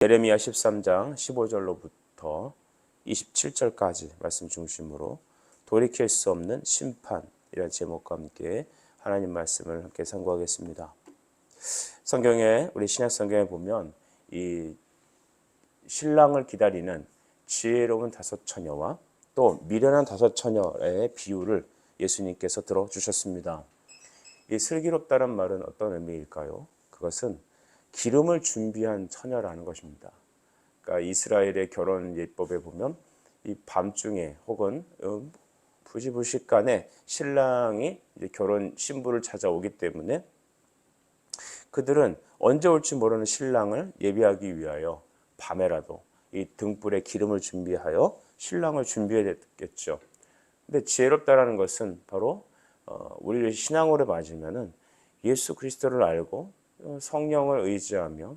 예레미야 13장 15절로부터 27절까지 말씀 중심으로 돌이킬 수 없는 심판이라는 제목과 함께 하나님 말씀을 함께 상고하겠습니다. 성경에, 우리 신약 성경에 보면 이 신랑을 기다리는 지혜로운 다섯 처녀와 또 미련한 다섯 처녀의 비유를 예수님께서 들어주셨습니다. 이 슬기롭다는 말은 어떤 의미일까요? 그것은 기름을 준비한 처녀라는 것입니다. 그러니까 이스라엘의 결혼 예법에 보면 이 밤중에 혹은 부시부식간에 신랑이 이제 결혼 신부를 찾아오기 때문에 그들은 언제 올지 모르는 신랑을 예비하기 위하여 밤에라도 이 등불에 기름을 준비하여 신랑을 준비했겠죠. 근데 지혜롭다라는 것은 바로 우리를 신앙으로 맞으면은 예수 그리스도를 알고 성령을 의지하며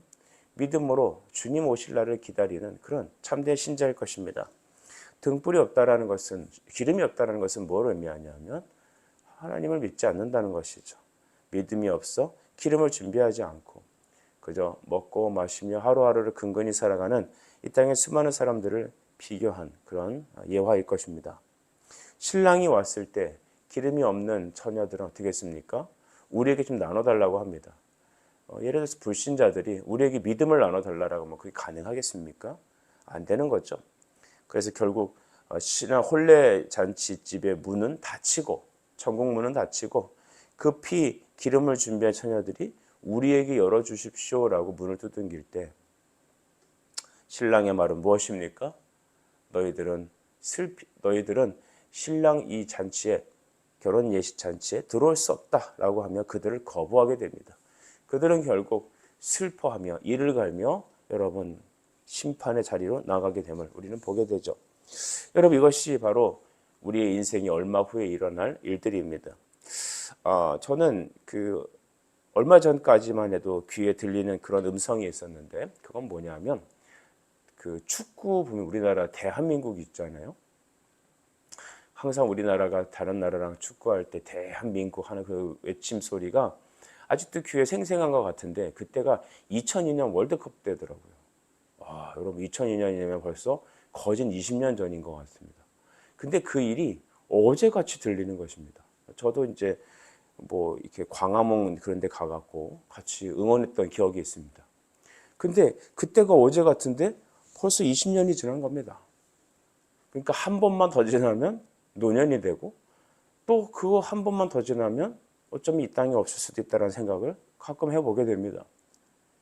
믿음으로 주님 오실 날을 기다리는 그런 참된 신자일 것입니다. 등불이 없다라는 것은, 기름이 없다라는 것은 뭘 의미하냐면 하나님을 믿지 않는다는 것이죠. 믿음이 없어 기름을 준비하지 않고 그저 먹고 마시며 하루하루를 근근히 살아가는 이 땅의 수많은 사람들을 비교한 그런 예화일 것입니다. 신랑이 왔을 때 기름이 없는 처녀들은 어떻게 했습니까? 우리에게 좀 나눠달라고 합니다. 예를 들어서 불신자들이 우리에게 믿음을 나눠달라고 하면 그게 가능하겠습니까? 안 되는 거죠. 그래서 결국 신랑 혼례 잔치집의 문은 닫히고 천국 문은 닫히고 급히 기름을 준비한 처녀들이 우리에게 열어주십시오라고 문을 두들길 때 신랑의 말은 무엇입니까? 너희들은 신랑 이 잔치에, 결혼 예식 잔치에 들어올 수 없다라고 하며 그들을 거부하게 됩니다. 그들은 결국 슬퍼하며 이를 갈며 여러분 심판의 자리로 나가게 됨을 우리는 보게 되죠. 여러분 이것이 바로 우리의 인생이 얼마 후에 일어날 일들입니다. 저는 얼마 전까지만 해도 귀에 들리는 그런 음성이 있었는데 그건 뭐냐면 축구 보면 우리나라 대한민국 있잖아요. 항상 우리나라가 다른 나라랑 축구할 때 대한민국 하는 그 외침 소리가 아직도 귀에 생생한 것 같은데 그때가 2002년 월드컵 때더라고요. 여러분 2002년이면 벌써 거진 20년 전인 것 같습니다. 근데 그 일이 어제같이 들리는 것입니다. 저도 이제 이렇게 광화문 그런 데 가갖고 같이 응원했던 기억이 있습니다. 근데 그때가 어제 같은데 벌써 20년이 지난 겁니다. 그러니까 한 번만 더 지나면 노년이 되고 또 그거 한 번만 더 지나면 어쩌면 이 땅에 없을 수도 있다는 생각을 가끔 해보게 됩니다.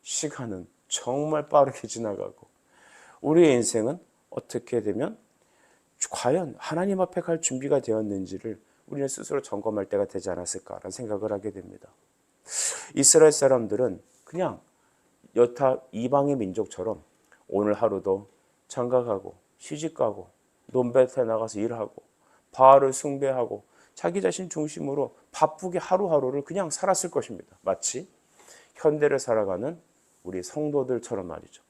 시간은 정말 빠르게 지나가고 우리의 인생은 어떻게 되면 과연 하나님 앞에 갈 준비가 되었는지를 우리는 스스로 점검할 때가 되지 않았을까라는 생각을 하게 됩니다. 이스라엘 사람들은 그냥 여타 이방의 민족처럼 오늘 하루도 장가가고 시집가고 논밭에 나가서 일하고 바알을 숭배하고 자기 자신 중심으로 바쁘게 하루하루를 그냥 살았을 것입니다. 마치 현대를 살아가는 우리 성도들처럼 말이죠.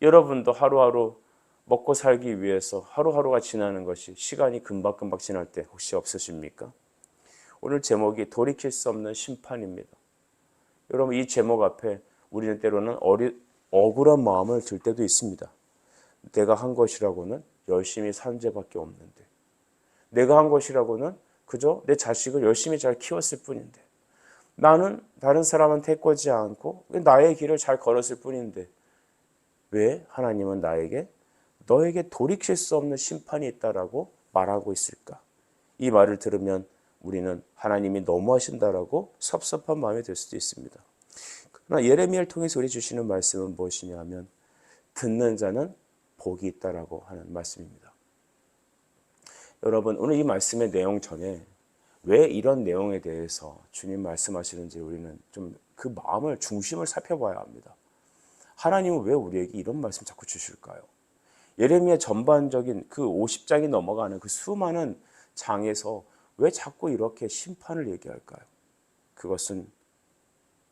여러분도 하루하루 먹고 살기 위해서 하루하루가 지나는 것이 시간이 금방금방 지날 때 혹시 없으십니까? 오늘 제목이 돌이킬 수 없는 심판입니다. 여러분 이 제목 앞에 우리는 때로는 억울한 마음을 들 때도 있습니다. 내가 한 것이라고는 열심히 산 죄밖에 없는데 내가 한 것이라고는 그저 내 자식을 열심히 잘 키웠을 뿐인데 나는 다른 사람한테 해코지 않고 나의 길을 잘 걸었을 뿐인데 왜 하나님은 너에게 돌이킬 수 없는 심판이 있다라고 말하고 있을까? 이 말을 들으면 우리는 하나님이 너무하신다라고 섭섭한 마음이 들 수도 있습니다. 그러나 예레미야를 통해서 우리 주시는 말씀은 무엇이냐 하면 듣는 자는 복이 있다라고 하는 말씀입니다. 여러분 오늘 이 말씀의 내용 전에 왜 이런 내용에 대해서 주님 말씀하시는지 우리는 좀 그 마음을 중심을 살펴봐야 합니다. 하나님은 왜 우리에게 이런 말씀 자꾸 주실까요? 예레미야 전반적인 그 50장이 넘어가는 그 수많은 장에서 왜 자꾸 이렇게 심판을 얘기할까요? 그것은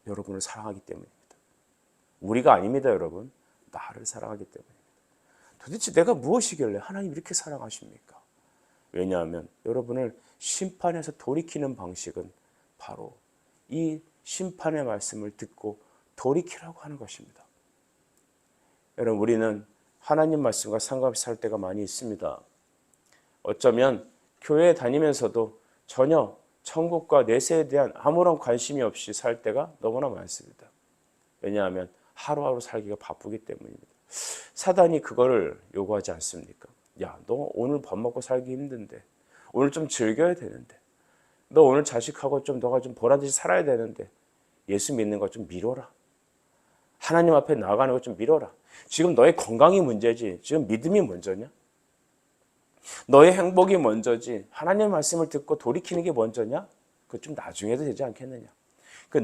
여러분을 사랑하기 때문입니다. 우리가 아닙니다, 여러분. 나를 사랑하기 때문입니다. 도대체 내가 무엇이길래 하나님 이렇게 사랑하십니까? 왜냐하면 여러분을 심판에서 돌이키는 방식은 바로 이 심판의 말씀을 듣고 돌이키라고 하는 것입니다. 여러분, 우리는 하나님 말씀과 상관없이 살 때가 많이 있습니다. 어쩌면 교회에 다니면서도 전혀 천국과 내세에 대한 아무런 관심이 없이 살 때가 너무나 많습니다. 왜냐하면 하루하루 살기가 바쁘기 때문입니다. 사단이 그거를 요구하지 않습니까? 야, 너 오늘 밥 먹고 살기 힘든데, 오늘 좀 즐겨야 되는데, 너 오늘 자식하고 너가 좀 보란듯이 살아야 되는데, 예수 믿는 거 좀 미뤄라. 하나님 앞에 나아가는 거 좀 미뤄라. 지금 너의 건강이 문제지, 지금 믿음이 먼저냐? 너의 행복이 먼저지, 하나님의 말씀을 듣고 돌이키는 게 먼저냐? 그거 좀 나중에 해도 되지 않겠느냐? 그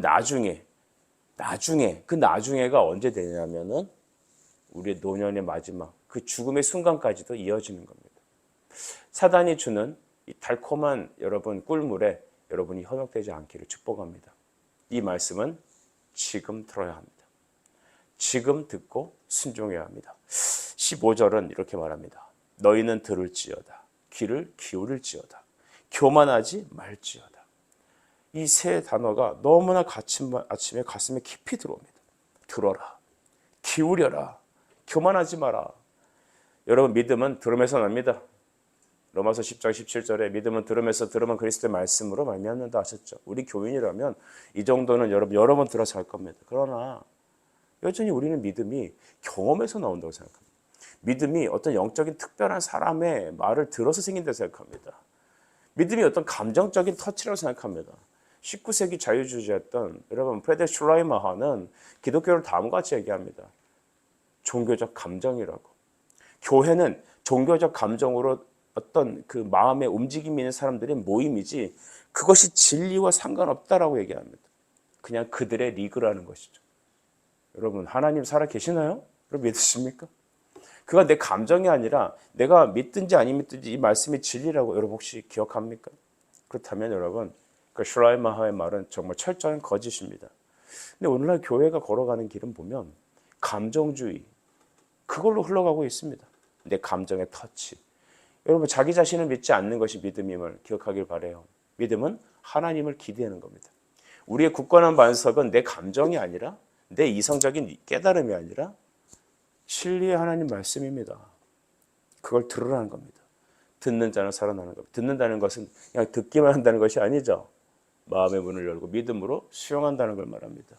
나중에가 언제 되냐면은 우리의 노년의 마지막, 그 죽음의 순간까지도 이어지는 겁니다. 사단이 주는 이 달콤한 여러분 꿀물에 여러분이 현혹되지 않기를 축복합니다. 이 말씀은 지금 들어야 합니다. 지금 듣고 순종해야 합니다. 15절은 이렇게 말합니다. 너희는 들을지어다. 귀를 기울일지어다. 교만하지 말지어다. 이 세 단어가 너무나 아침에 가슴에 깊이 들어옵니다. 들어라. 기울여라. 교만하지 마라. 여러분, 믿음은 들음에서 납니다. 로마서 10장 17절에 믿음은 들으면 그리스도의 말씀으로 말미암는다 하셨죠. 우리 교인이라면 이 정도는 여러 번 들어서 할 겁니다. 그러나 여전히 우리는 믿음이 경험에서 나온다고 생각합니다. 믿음이 어떤 영적인 특별한 사람의 말을 들어서 생긴다고 생각합니다. 믿음이 어떤 감정적인 터치라고 생각합니다. 19세기 자유주의자였던 여러분 프레드 슐라이마하는 기독교를 다음과 같이 얘기합니다. 종교적 감정이라고. 교회는 종교적 감정으로 어떤 그 마음의 움직임이 있는 사람들의 모임이지 그것이 진리와 상관없다라고 얘기합니다. 그냥 그들의 리그라는 것이죠. 여러분, 하나님 살아 계시나요? 여러분 믿으십니까? 그가 내 감정이 아니라 내가 믿든지 안 믿든지 이 말씀이 진리라고 여러분 혹시 기억합니까? 그렇다면 여러분, 그 슐라이마하의 말은 정말 철저한 거짓입니다. 근데 오늘날 교회가 걸어가는 길은 보면 감정주의, 그걸로 흘러가고 있습니다. 내 감정의 터치. 여러분, 자기 자신을 믿지 않는 것이 믿음임을 기억하길 바라요. 믿음은 하나님을 기대하는 겁니다. 우리의 굳건한 반석은 내 감정이 아니라 내 이성적인 깨달음이 아니라 진리의 하나님 말씀입니다. 그걸 들으라는 겁니다. 듣는 자는 살아나는 겁니다. 듣는다는 것은 그냥 듣기만 한다는 것이 아니죠. 마음의 문을 열고 믿음으로 수용한다는 걸 말합니다.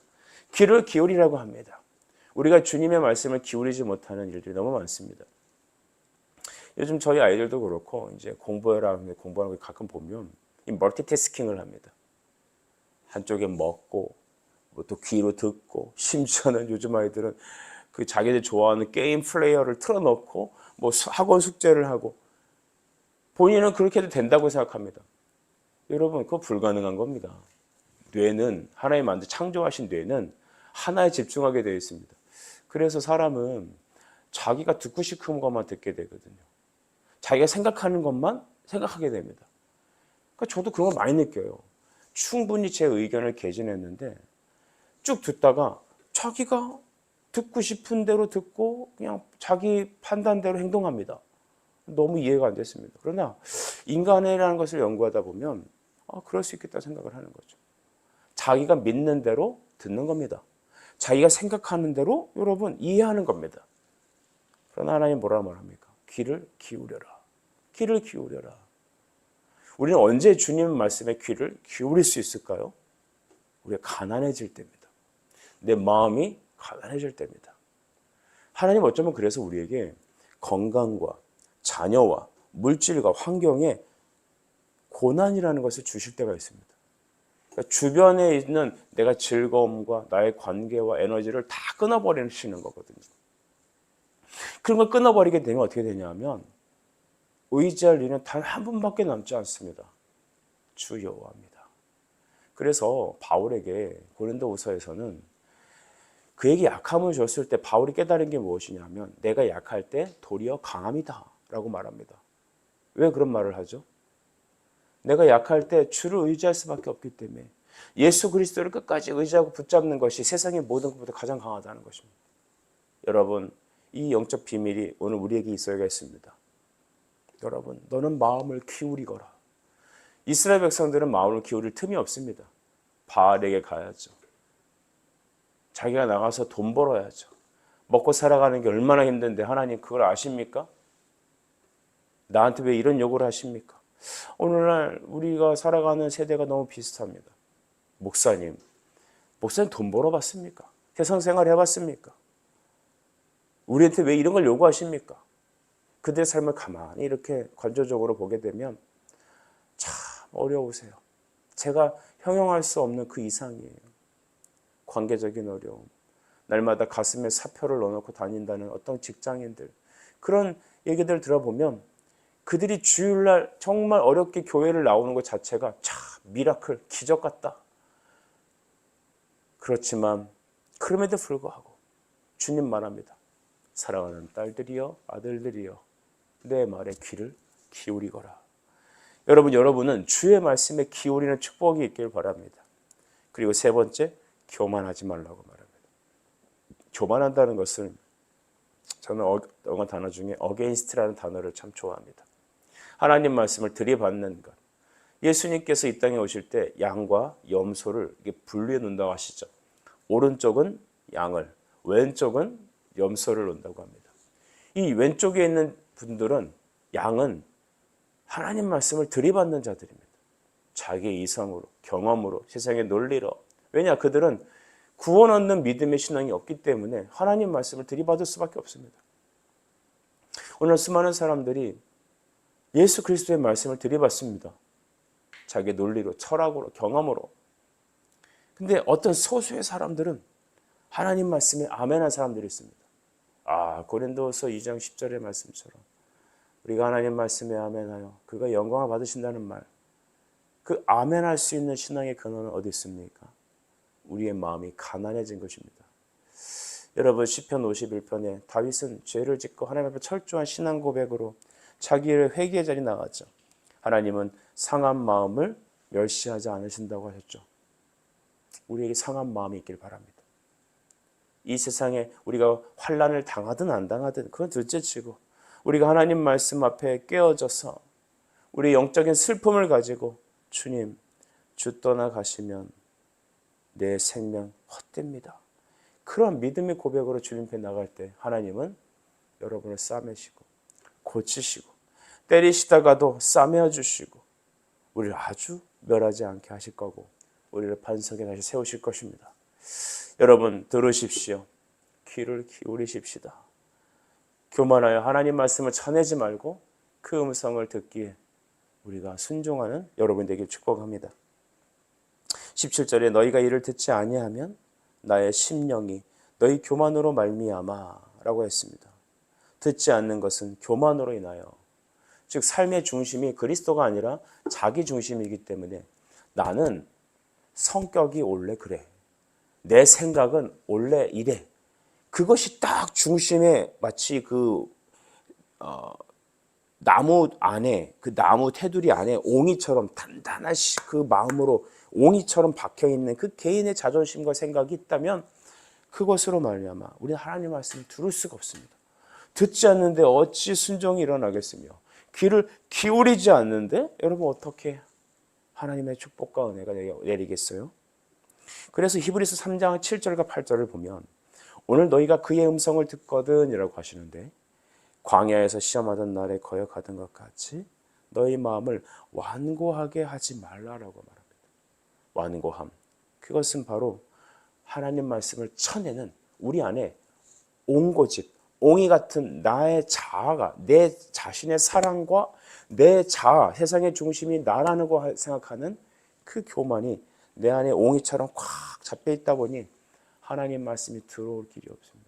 귀를 기울이라고 합니다. 우리가 주님의 말씀을 기울이지 못하는 일들이 너무 많습니다. 요즘 저희 아이들도 그렇고 이제 공부하는 거 가끔 보면 이 멀티태스킹을 합니다. 한쪽에 먹고 뭐 또 귀로 듣고, 심지어는 요즘 아이들은 그 자기들 좋아하는 게임 플레이어를 틀어놓고 뭐 학원 숙제를 하고 본인은 그렇게 해도 된다고 생각합니다. 여러분, 그거 불가능한 겁니다. 뇌는 하나님 만든 창조하신 뇌는 하나에 집중하게 되어 있습니다. 그래서 사람은 자기가 듣고 싶은 것만 듣게 되거든요. 자기가 생각하는 것만 생각하게 됩니다. 그러니까 저도 그런 걸 많이 느껴요. 충분히 제 의견을 개진했는데 쭉 듣다가 자기가 듣고 싶은 대로 듣고 그냥 자기 판단대로 행동합니다. 너무 이해가 안 됐습니다. 그러나 인간이라는 것을 연구하다 보면 그럴 수 있겠다 생각을 하는 거죠. 자기가 믿는 대로 듣는 겁니다. 자기가 생각하는 대로 여러분 이해하는 겁니다. 그러나 하나님 뭐라 말합니까? 귀를 기울여라. 귀를 기울여라. 우리는 언제 주님 말씀에 귀를 기울일 수 있을까요? 우리가 가난해질 때입니다. 내 마음이 가난해질 때입니다. 하나님 어쩌면 그래서 우리에게 건강과 자녀와 물질과 환경에 고난이라는 것을 주실 때가 있습니다. 그러니까 주변에 있는 내가 즐거움과 나의 관계와 에너지를 다 끊어버리시는 거거든요. 그런 걸 끊어버리게 되면 어떻게 되냐면 의지할 일은 단 한 분밖에 남지 않습니다. 주 여호와입니다. 그래서 바울에게 고린도후서에서는 그에게 약함을 줬을 때 바울이 깨달은 게 무엇이냐면 내가 약할 때 도리어 강함이다 라고 말합니다. 왜 그런 말을 하죠? 내가 약할 때 주를 의지할 수밖에 없기 때문에 예수 그리스도를 끝까지 의지하고 붙잡는 것이 세상의 모든 것보다 가장 강하다는 것입니다. 여러분, 이 영적 비밀이 오늘 우리에게 있어야겠습니다. 여러분, 너는 마음을 기울이거라. 이스라엘 백성들은 마음을 기울일 틈이 없습니다. 바알에게 가야죠. 자기가 나가서 돈 벌어야죠. 먹고 살아가는 게 얼마나 힘든데 하나님 그걸 아십니까? 나한테 왜 이런 요구를 하십니까? 오늘날 우리가 살아가는 세대가 너무 비슷합니다. 목사님 돈 벌어봤습니까? 세상 생활 해봤습니까? 우리한테 왜 이런 걸 요구하십니까? 그들의 삶을 가만히 이렇게 관조적으로 보게 되면 참 어려우세요. 제가 형용할 수 없는 그 이상이에요. 관계적인 어려움, 날마다 가슴에 사표를 넣어놓고 다닌다는 어떤 직장인들, 그런 얘기들 들어보면 그들이 주일날 정말 어렵게 교회를 나오는 것 자체가 참 미라클, 기적 같다. 그렇지만 그럼에도 불구하고 주님 말합니다. 사랑하는 딸들이여 아들들이여 내 말에 귀를 기울이거라. 여러분은 주의 말씀에 기울이는 축복이 있길 바랍니다. 그리고 세 번째, 교만하지 말라고 말합니다. 교만한다는 것은 저는 영어 단어 중에 against라는 단어를 참 좋아합니다. 하나님 말씀을 들이받는 것. 예수님께서 이 땅에 오실 때 양과 염소를 분리해 놓는다고 하시죠. 오른쪽은 양을, 왼쪽은 염소를 놓는다고 합니다. 이 왼쪽에 있는 분들은 양은 하나님 말씀을 들이받는 자들입니다. 자기의 이성으로, 경험으로, 세상의 논리로. 왜냐? 그들은 구원 얻는 믿음의 신앙이 없기 때문에 하나님 말씀을 들이받을 수밖에 없습니다. 오늘 수많은 사람들이 예수 그리스도의 말씀을 들이받습니다. 자기의 논리로, 철학으로, 경험으로. 근데 어떤 소수의 사람들은 하나님 말씀에 아멘한 사람들이 있습니다. 고린도서 2장 10절의 말씀처럼 우리가 하나님 말씀에 아멘하여 그가 영광을 받으신다는 말, 그 아멘할 수 있는 신앙의 근원은 어디 있습니까? 우리의 마음이 가난해진 것입니다. 여러분 시편 51편에 다윗은 죄를 짓고 하나님 앞에 철저한 신앙 고백으로 자기를 회개의 자리에 나갔죠. 하나님은 상한 마음을 멸시하지 않으신다고 하셨죠. 우리에게 상한 마음이 있길 바랍니다. 이 세상에 우리가 환난을 당하든 안 당하든 그건 둘째치고 우리가 하나님 말씀 앞에 깨어져서 우리 영적인 슬픔을 가지고 주님, 주 떠나가시면 내 생명 헛됩니다. 그런 믿음의 고백으로 주님 앞에 나갈 때 하나님은 여러분을 싸매시고 고치시고 때리시다가도 싸매어 주시고 우리를 아주 멸하지 않게 하실 거고 우리를 반석에 다시 세우실 것입니다. 여러분 들으십시오. 귀를 기울이십시다. 교만하여 하나님 말씀을 전하지 말고 그 음성을 듣기에 우리가 순종하는 여러분 되길 축복합니다. 17절에 너희가 이를 듣지 아니하면 나의 심령이 너희 교만으로 말미암아 라고 했습니다. 듣지 않는 것은 교만으로 인하여, 즉 삶의 중심이 그리스도가 아니라 자기 중심이기 때문에 나는 성격이 원래 그래, 내 생각은 원래 이래, 그것이 딱 중심에 마치 나무 안에, 그 나무 테두리 안에 옹이처럼 단단한 그 마음으로 옹이처럼 박혀있는 그 개인의 자존심과 생각이 있다면 그것으로 말미암아 우리는 하나님 말씀을 들을 수가 없습니다. 듣지 않는데 어찌 순종이 일어나겠으며 귀를 기울이지 않는데 여러분 어떻게 하나님의 축복과 은혜가 내리겠어요? 그래서 히브리서 3장 7절과 8절을 보면 오늘 너희가 그의 음성을 듣거든 이라고 하시는데 광야에서 시험하던 날에 거역하던 것 같이 너희 마음을 완고하게 하지 말라라고 말합니다. 완고함, 그것은 바로 하나님 말씀을 쳐내는 우리 안에 옹고집, 옹이 같은 나의 자아가, 내 자신의 사랑과 내 자아, 세상의 중심이 나라고 생각하는 그 교만이 내 안에 옹이처럼 꽉 잡혀 있다 보니 하나님 말씀이 들어올 길이 없습니다.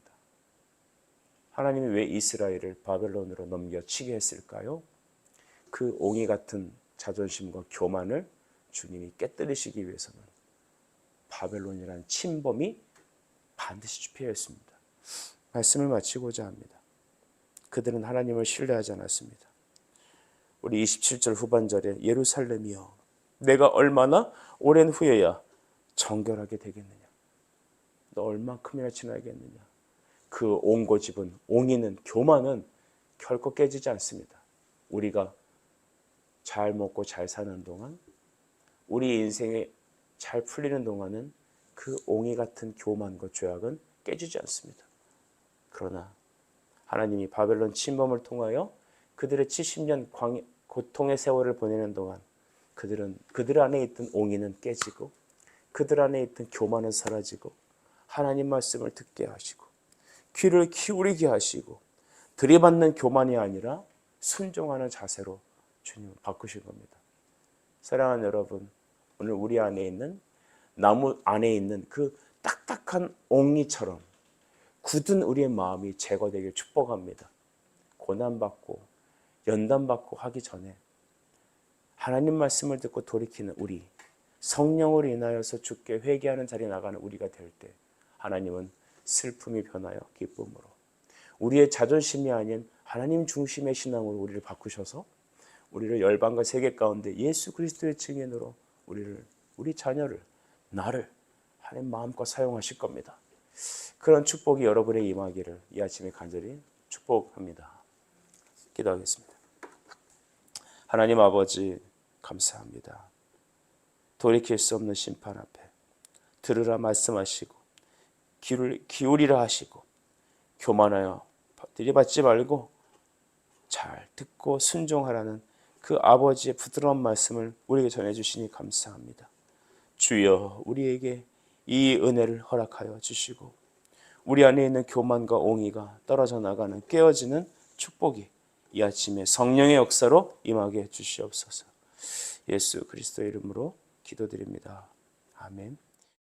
하나님이 왜 이스라엘을 바벨론으로 넘겨치게 했을까요? 그 옹이 같은 자존심과 교만을 주님이 깨뜨리시기 위해서는 바벨론이라는 침범이 반드시 필요했습니다. 말씀을 마치고자 합니다. 그들은 하나님을 신뢰하지 않았습니다. 우리 27절 후반절에 예루살렘이여 내가 얼마나 오랜 후에야 정결하게 되겠느냐, 너 얼만큼이나 지나겠느냐. 그 옹고집은, 옹이는, 교만은 결코 깨지지 않습니다. 우리가 잘 먹고 잘 사는 동안, 우리 인생에 잘 풀리는 동안은 그 옹이 같은 교만과 죄악은 깨지지 않습니다. 그러나 하나님이 바벨론 침범을 통하여 그들의 70년 고통의 세월을 보내는 동안 그들 안에 있던 옹이는 깨지고 그들 안에 있던 교만은 사라지고 하나님 말씀을 듣게 하시고 귀를 기울이게 하시고 들이받는 교만이 아니라 순종하는 자세로 주님을 바꾸신 겁니다. 사랑하는 여러분, 오늘 우리 안에 있는 나무 안에 있는 그 딱딱한 옹이처럼 굳은 우리의 마음이 제거되길 축복합니다. 고난받고 연단받고 하기 전에 하나님 말씀을 듣고 돌이키는 우리, 성령으로 인하여서 주께 회개하는 자리에 나가는 우리가 될 때 하나님은 슬픔이 변하여 기쁨으로, 우리의 자존심이 아닌 하나님 중심의 신앙으로 우리를 바꾸셔서 우리를 열방과 세계 가운데 예수 그리스도의 증인으로 우리 자녀를, 나를 하나님 마음껏 사용하실 겁니다. 그런 축복이 여러분의 임하기를 이 아침에 간절히 축복합니다. 기도하겠습니다. 하나님 아버지, 감사합니다. 돌이킬 수 없는 심판 앞에 들으라 말씀하시고 귀를 기울이라 하시고 교만하여 들이받지 말고 잘 듣고 순종하라는 그 아버지의 부드러운 말씀을 우리에게 전해주시니 감사합니다. 주여, 우리에게 이 은혜를 허락하여 주시고 우리 안에 있는 교만과 옹이가 떨어져 나가는 깨어지는 축복이 이 아침에 성령의 역사로 임하게 해 주시옵소서. 예수 그리스도의 이름으로 기도드립니다. 아멘.